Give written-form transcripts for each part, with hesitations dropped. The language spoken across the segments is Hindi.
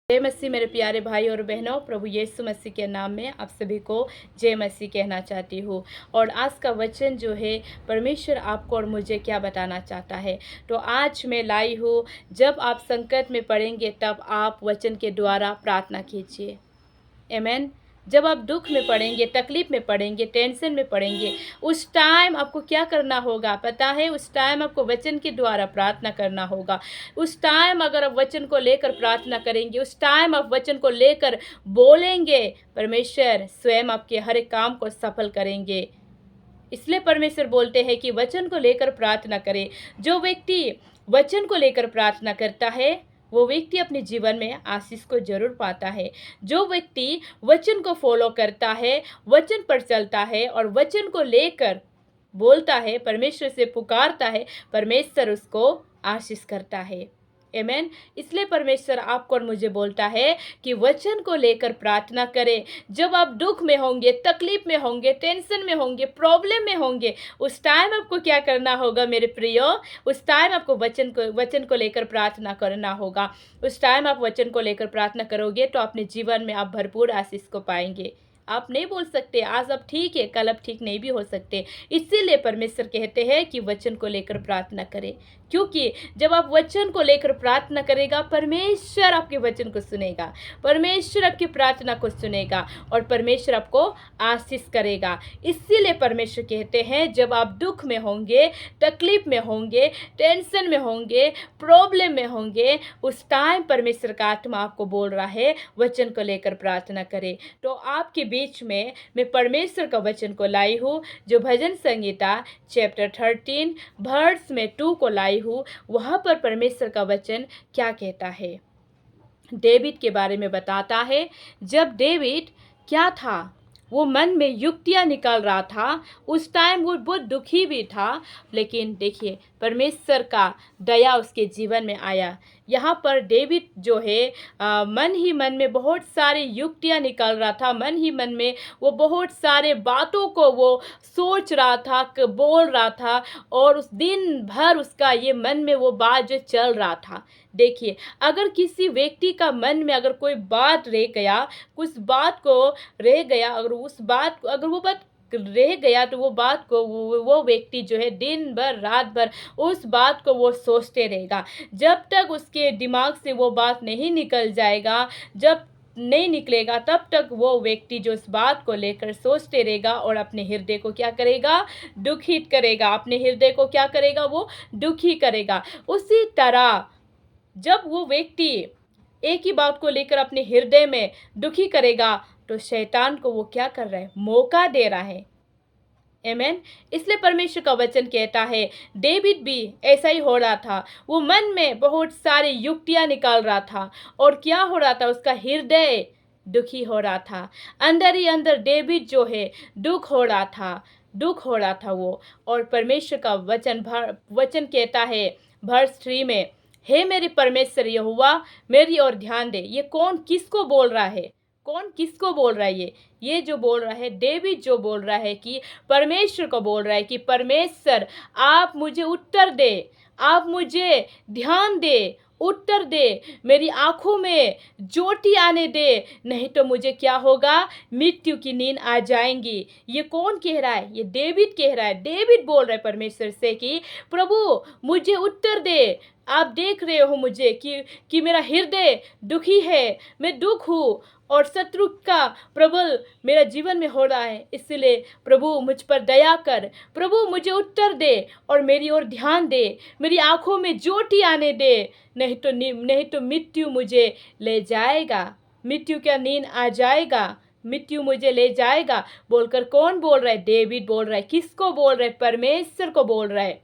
जय मसीह मेरे प्यारे भाई और बहनों, प्रभु यीशु मसीह के नाम में आप सभी को जय मसीह कहना चाहती हूँ। और आज का वचन जो है, परमेश्वर आपको और मुझे क्या बताना चाहता है, तो आज मैं लाई हूँ। जब आप संकट में पड़ेंगे तब आप वचन के द्वारा प्रार्थना कीजिए। आमीन। जब आप दुख में पड़ेंगे, तकलीफ में पड़ेंगे, टेंशन में पड़ेंगे, उस टाइम आपको क्या करना होगा पता है? उस टाइम आपको वचन के द्वारा प्रार्थना करना होगा। उस टाइम अगर आप वचन को लेकर प्रार्थना करेंगे, उस टाइम आप वचन को लेकर बोलेंगे, परमेश्वर स्वयं आपके हर एक काम को सफल करेंगे। इसलिए परमेश्वर बोलते हैं कि वचन को लेकर प्रार्थना करें। जो व्यक्ति वचन को लेकर प्रार्थना करता है, वो व्यक्ति अपने जीवन में आशीष को जरूर पाता है। जो व्यक्ति वचन को फॉलो करता है, वचन पर चलता है और वचन को लेकर बोलता है, परमेश्वर से पुकारता है, परमेश्वर उसको आशीष करता है। आमीन। इसलिए परमेश्वर आपको और मुझे बोलता है कि वचन को लेकर प्रार्थना करें। जब आप दुख में होंगे, तकलीफ में होंगे, टेंशन में होंगे, प्रॉब्लम में होंगे, उस टाइम आपको क्या करना होगा मेरे प्रियो? उस टाइम आपको वचन को लेकर प्रार्थना करना होगा। उस टाइम आप वचन को लेकर प्रार्थना करोगे तो अपने जीवन में आप भरपूर आशीष को पाएंगे। आप नहीं बोल सकते आज आप ठीक है, कल आप ठीक नहीं भी हो सकते। इसीलिए परमेश्वर कहते हैं कि वचन को लेकर प्रार्थना करें, क्योंकि जब आप वचन को लेकर प्रार्थना करेगा, परमेश्वर आपके वचन को सुनेगा, परमेश्वर आपकी प्रार्थना को सुनेगा और परमेश्वर आपको आशीष करेगा। इसीलिए परमेश्वर कहते हैं, जब आप दुख में होंगे, तकलीफ में होंगे, टेंशन में होंगे, प्रॉब्लम में होंगे, उस टाइम परमेश्वर का आत्मा आपको बोल रहा है वचन को लेकर प्रार्थना करें। तो आपके बीच में मैं परमेश्वर का वचन को लाई हूँ, जो भजन संगीता चैप्टर 13 वर्स में 2 को लाई हूँ। वहाँ पर परमेश्वर का वचन क्या कहता है, डेविड के बारे में बताता है। जब डेविड क्या था, वो मन में युक्तियाँ निकाल रहा था, उस टाइम वो बहुत दुखी भी था, लेकिन देखिए परमेश्वर का दया उसके जीवन में आया। यहाँ पर डेविड जो है मन ही मन में बहुत सारी युक्तियाँ निकाल रहा था, मन ही मन में वो बहुत सारे बातों को वो सोच रहा था, बोल रहा था, और उस दिन भर उसका ये मन में वो बात जो चल रहा था। देखिए, अगर किसी व्यक्ति का मन में अगर कोई बात रह गया, कुछ बात को रह गया, अगर वो बात रह गया, तो वो बात को वो व्यक्ति जो है दिन भर रात भर उस बात को वो सोचते रहेगा। जब तक उसके दिमाग से वो बात नहीं निकल जाएगा, जब नहीं निकलेगा, तब तक वो व्यक्ति जो उस बात को लेकर सोचते रहेगा और अपने हृदय को क्या करेगा? दुखित करेगा। अपने हृदय को क्या करेगा? वो दुखी करेगा। उसी तरह जब वो व्यक्ति एक ही बात को लेकर अपने हृदय में दुखी करेगा, तो शैतान को वो क्या कर रहा है? मौका दे रहा है। आमीन। इसलिए परमेश्वर का वचन कहता है, डेविड भी ऐसा ही हो रहा था। वो मन में बहुत सारी युक्तियां निकाल रहा था, और क्या हो रहा था? उसका हृदय दुखी हो रहा था। अंदर ही अंदर डेविड जो है दुख हो रहा था वो। और परमेश्वर का वचन कहता है वर्स 3 में, हे मेरे परमेश्वर यहोवा, मेरी ओर ध्यान दे। ये कौन किसको बोल रहा है? कौन किसको बोल रहा है? ये जो बोल रहा है, डेविड जो बोल रहा है कि परमेश्वर को बोल रहा है कि परमेश्वर आप मुझे उत्तर दे, आप मुझे ध्यान दे, उत्तर दे, मेरी आंखों में ज्योति आने दे, नहीं तो मुझे क्या होगा? मृत्यु की नींद आ जाएंगी। ये कौन कह रहा है? ये डेविड कह रहा है। डेविड बोल रहा है परमेश्वर से कि प्रभु मुझे उत्तर दे। आप देख रहे हो मुझे कि मेरा हृदय दुखी है, मैं दुख हूँ, और शत्रु का प्रबल मेरा जीवन में हो रहा है। इसलिए प्रभु मुझ पर दया कर, प्रभु मुझे उत्तर दे और मेरी ओर ध्यान दे, मेरी आंखों में ज्योति आने दे, नहीं तो मृत्यु मुझे ले जाएगा, मृत्यु का नींद आ जाएगा, मृत्यु मुझे ले जाएगा। बोलकर कौन बोल रहा है? डेविड बोल रहा है। किसको बोल रहा है? परमेश्वर को बोल रहा है।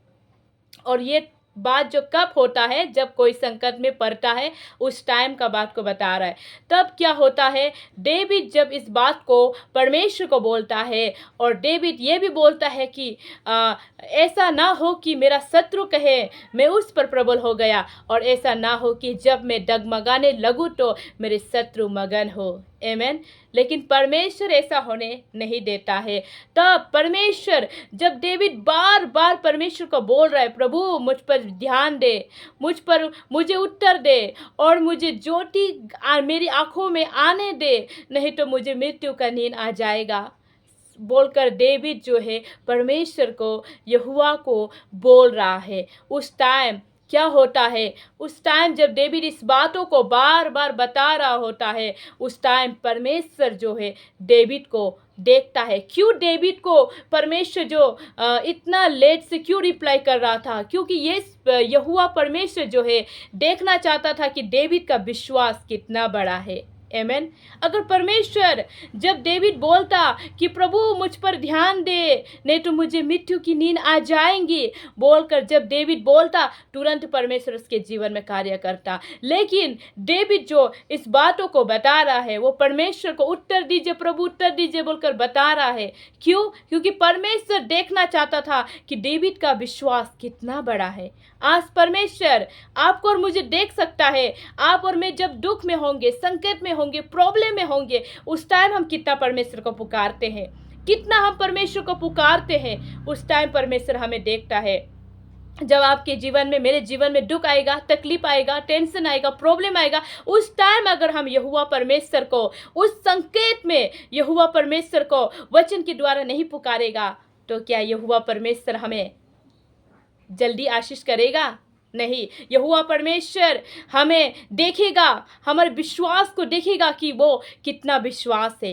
और ये बात जो कब होता है? जब कोई संकट में पड़ता है, उस टाइम का बात को बता रहा है। तब क्या होता है? डेविड जब इस बात को परमेश्वर को बोलता है, और डेविड ये भी बोलता है कि ऐसा ना हो कि मेरा शत्रु कहे मैं उस पर प्रबल हो गया, और ऐसा ना हो कि जब मैं डगमगाने लगूं तो मेरे शत्रु मगन हो। आमीन। लेकिन परमेश्वर ऐसा होने नहीं देता है। तब परमेश्वर, जब डेविड बार बार परमेश्वर को बोल रहा है, प्रभु मुझ पर ध्यान दे, मुझे उत्तर दे और मुझे ज्योति मेरी आँखों में आने दे, नहीं तो मुझे मृत्यु का नींद आ जाएगा, बोलकर डेविड जो है परमेश्वर को, यहोवा को बोल रहा है। उस टाइम क्या होता है, उस टाइम जब डेविड इस बातों को बार बार बता रहा होता है, उस टाइम परमेश्वर जो है डेविड को देखता है। क्यों डेविड को परमेश्वर जो इतना लेट से क्यों रिप्लाई कर रहा था? क्योंकि ये यहोवा परमेश्वर जो है देखना चाहता था कि डेविड का विश्वास कितना बड़ा है। आमेन। अगर परमेश्वर जब डेविड बोलता कि प्रभु मुझ पर ध्यान दे, नहीं तो मुझे मृत्यु की नींद आ जाएंगी, बोलकर जब डेविड बोलता, तुरंत परमेश्वर उसके जीवन में कार्य करता। लेकिन डेविड जो इस बातों को बता रहा है, वो परमेश्वर को उत्तर दीजिए प्रभु, उत्तर दीजिए बोलकर बता रहा है। क्यों? क्योंकि परमेश्वर देखना चाहता था कि डेविड का विश्वास कितना बड़ा है। आज परमेश्वर आपको और मुझे देख सकता है। आप और मैं जब दुख में होंगे, संकट में होंगे, प्रॉब्लम में होंगे, उस टाइम हम कितना परमेश्वर को पुकारते हैं, कितना हम परमेश्वर को पुकारते हैं, उस टाइम परमेश्वर हमें देखता है। जब आपके जीवन में, मेरे जीवन में दुख आएगा, तकलीफ आएगा, टेंशन आएगा, प्रॉब्लम आएगा, उस टाइम अगर हम यहोवा परमेश्वर को उस संकेत में यहोवा परमेश्वर को वचन के द्वारा नहीं पुकारेगा, तो क्या यहोवा परमेश्वर हमें जल्दी आशीष करेगा? नहीं। यहोवा परमेश्वर हमें देखेगा, हमारे विश्वास को देखेगा कि वो कितना विश्वास है,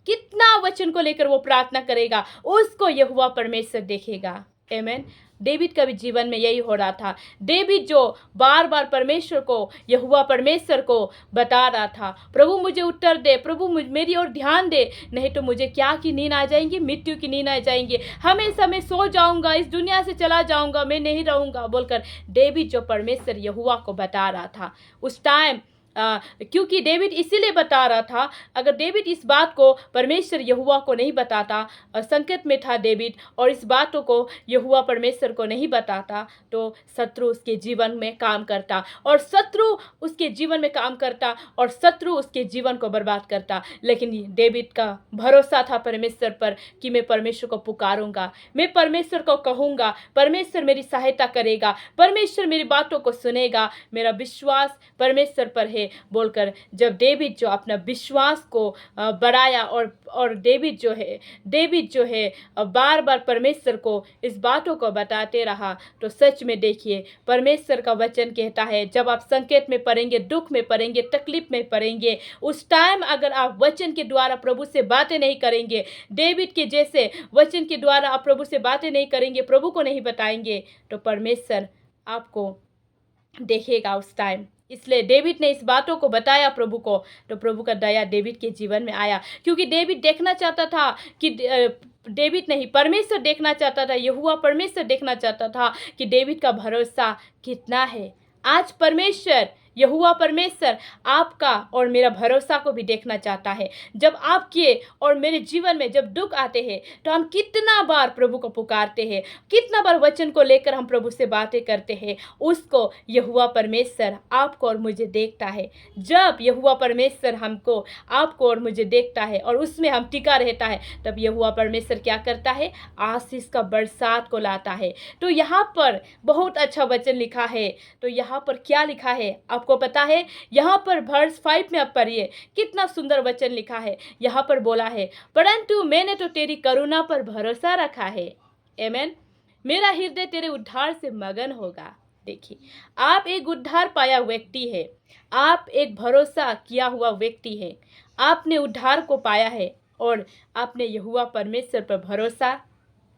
कितना वचन को लेकर वो प्रार्थना करेगा, उसको यहोवा परमेश्वर देखेगा। आमेन। डेविड का भी जीवन में यही हो रहा था। डेविड जो बार बार परमेश्वर को, यहोवा परमेश्वर को बता रहा था, प्रभु मुझे उत्तर दे, प्रभु मेरी ओर ध्यान दे, नहीं तो मुझे क्या की नींद आ जाएंगी, मृत्यु की नींद आ जाएंगी, हमेशा मैं सो जाऊंगा, इस दुनिया से चला जाऊंगा, मैं नहीं रहूंगा, बोलकर डेविड जो परमेश्वर यहोवा को बता रहा था उस टाइम। क्योंकि डेविड इसीलिए बता रहा था, अगर डेविड इस बात को परमेश्वर यहोवा को नहीं बताता, संकट में था डेविड, और इस बातों को यहोवा परमेश्वर को नहीं बताता, तो शत्रु उसके जीवन में काम करता, और शत्रु उसके जीवन में काम करता, और शत्रु उसके जीवन को बर्बाद करता। लेकिन डेविड का भरोसा था परमेश्वर पर कि मैं परमेश्वर को पुकारूंगा, मैं परमेश्वर को कहूँगा, परमेश्वर मेरी सहायता करेगा, परमेश्वर मेरी बातों को सुनेगा, मेरा विश्वास परमेश्वर पर है, बोलकर जब डेविड जो अपना विश्वास को बढ़ाया, और डेविड जो है बार बार परमेश्वर को इस बातों को बताते रहा, तो सच में देखिए परमेश्वर का वचन कहता है, जब आप संकट में पड़ेंगे, दुख में पड़ेंगे, तकलीफ में पड़ेंगे, उस टाइम अगर आप वचन के द्वारा प्रभु से बातें नहीं करेंगे, डेविड के जैसे वचन के द्वारा आप प्रभु से बातें नहीं करेंगे, प्रभु को नहीं बताएंगे, तो परमेश्वर आपको देखेगा उस टाइम। इसलिए डेविड ने इस बातों को बताया प्रभु को, तो प्रभु का दया डेविड के जीवन में आया, क्योंकि डेविड देखना चाहता था कि डेविड नहीं, परमेश्वर देखना चाहता था, यहोवा परमेश्वर देखना चाहता था कि डेविड का भरोसा कितना है। आज परमेश्वर, यहोवा परमेश्वर आपका और मेरा भरोसा को भी देखना चाहता है। जब आपके और मेरे जीवन में जब दुख आते हैं, तो हम कितना बार प्रभु को पुकारते हैं, कितना बार वचन को लेकर हम प्रभु से बातें करते हैं, उसको यहोवा परमेश्वर आपको और मुझे देखता है। जब यहोवा परमेश्वर हमको, आपको और मुझे देखता है और उसमें हम टिका रहता है, तब यहोवा परमेश्वर क्या करता है? आशीष का बरसात को लाता है। तो यहाँ पर बहुत अच्छा वचन लिखा है। तो यहाँ पर क्या लिखा है आपको पता है? यहाँ पर वर्स 5 में आप पढ़िए, कितना सुंदर वचन लिखा है। यहाँ पर बोला है, परंतु मैंने तो तेरी करुणा पर भरोसा रखा है। आमेन। मेरा हृदय तेरे उद्धार से मगन होगा। देखिए, आप एक उद्धार पाया व्यक्ति है, आप एक भरोसा किया हुआ व्यक्ति है, आपने उद्धार को पाया है और आपने यहोवा परमेश्वर पर भरोसा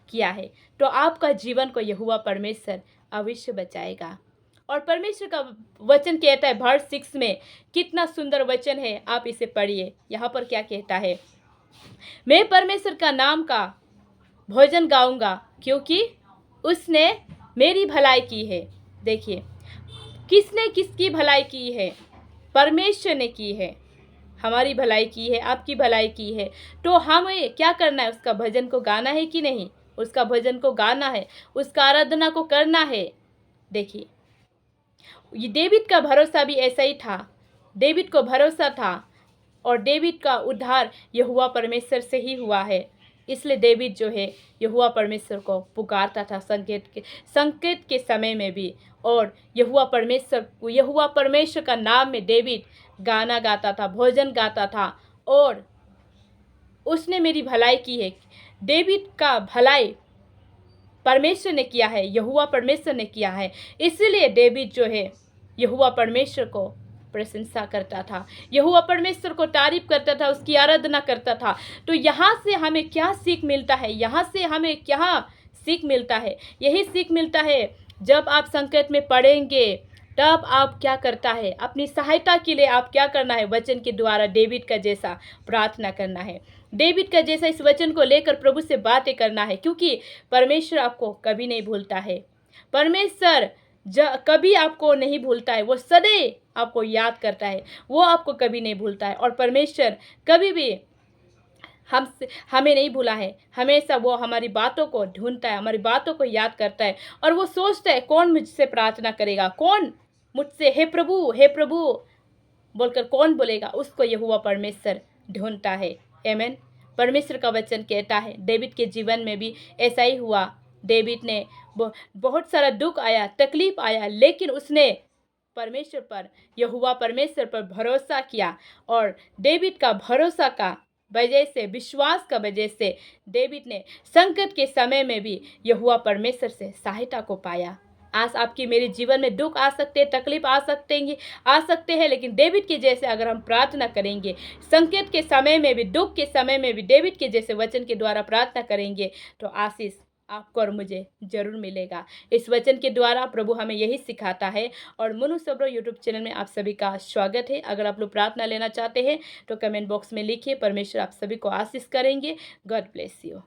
किया है, तो आपका जीवन को यहोवा परमेश्वर अवश्य बचाएगा। और परमेश्वर का वचन कहता है वर्स 6 में, कितना सुंदर वचन है, आप इसे पढ़िए। यहाँ पर क्या कहता है? मैं परमेश्वर का नाम का भोजन गाऊंगा, क्योंकि उसने मेरी भलाई की है। देखिए, किसने किसकी भलाई की है? परमेश्वर ने की है, हमारी भलाई की है, आपकी भलाई की है। तो हमें क्या करना है? उसका भजन को गाना है कि नहीं? उसका भजन को गाना है, उसका आराधना को करना है। देखिए, ये डेविड का भरोसा भी ऐसा ही था। डेविड को भरोसा था और डेविड का उद्धार यहोवा परमेश्वर से ही हुआ है। इसलिए डेविड जो है यहोवा परमेश्वर को पुकारता था संकेत के समय में भी। और यहोवा परमेश्वर का नाम में डेविड गाना गाता था, भोजन गाता था, और उसने मेरी भलाई की है। डेविड का भलाई परमेश्वर ने किया है, यहोवा परमेश्वर ने किया है। इसलिए डेविड जो है यहोवा परमेश्वर को प्रशंसा करता था, यहोवा परमेश्वर को तारीफ करता था, उसकी आराधना करता था। तो यहाँ से हमें क्या सीख मिलता है? यहाँ से हमें क्या सीख मिलता है? यही सीख मिलता है, जब आप संकट में पड़ेंगे तब आप क्या करता है, अपनी सहायता के लिए आप क्या करना है? वचन के द्वारा डेविड का जैसा प्रार्थना करना है, डेविड का जैसा इस वचन को लेकर प्रभु से बातें करना है, क्योंकि परमेश्वर आपको कभी नहीं भूलता है। परमेश्वर कभी आपको नहीं भूलता है, वो सदैव आपको याद करता है, वो आपको कभी नहीं भूलता है। और परमेश्वर कभी भी हमें नहीं भूला है, हमेशा वो हमारी बातों को ढूंढता है, हमारी बातों को याद करता है, और वो सोचता है कौन मुझसे प्रार्थना करेगा, कौन मुझसे हे प्रभु बोलकर कौन बोलेगा। उसको यहोवा परमेश्वर ढूंढता है। आमीन। परमेश्वर का वचन कहता है डेविड के जीवन में भी ऐसा ही हुआ। डेविड ने बहुत सारा दुख आया, तकलीफ आया, लेकिन उसने परमेश्वर पर, यहोवा परमेश्वर पर भरोसा किया। और डेविड का भरोसा का वजह से, विश्वास का वजह से डेविड ने संकट के समय में भी यहोवा परमेश्वर से सहायता को पाया। आज आपकी मेरे जीवन में दुख आ सकते हैं, तकलीफ आ सकते हैं, लेकिन डेविड के जैसे अगर हम प्रार्थना करेंगे, संकट के समय में भी, दुख के समय में भी डेविड के जैसे वचन के द्वारा प्रार्थना करेंगे, तो आशीष आपको और मुझे जरूर मिलेगा। इस वचन के द्वारा प्रभु हमें यही सिखाता है। और मुनु सबरो यूट्यूब चैनल में आप सभी का स्वागत है। अगर आप लोग प्रार्थना लेना चाहते हैं तो कमेंट बॉक्स में लिखिए। परमेश्वर आप सभी को आशीष करेंगे। God bless you.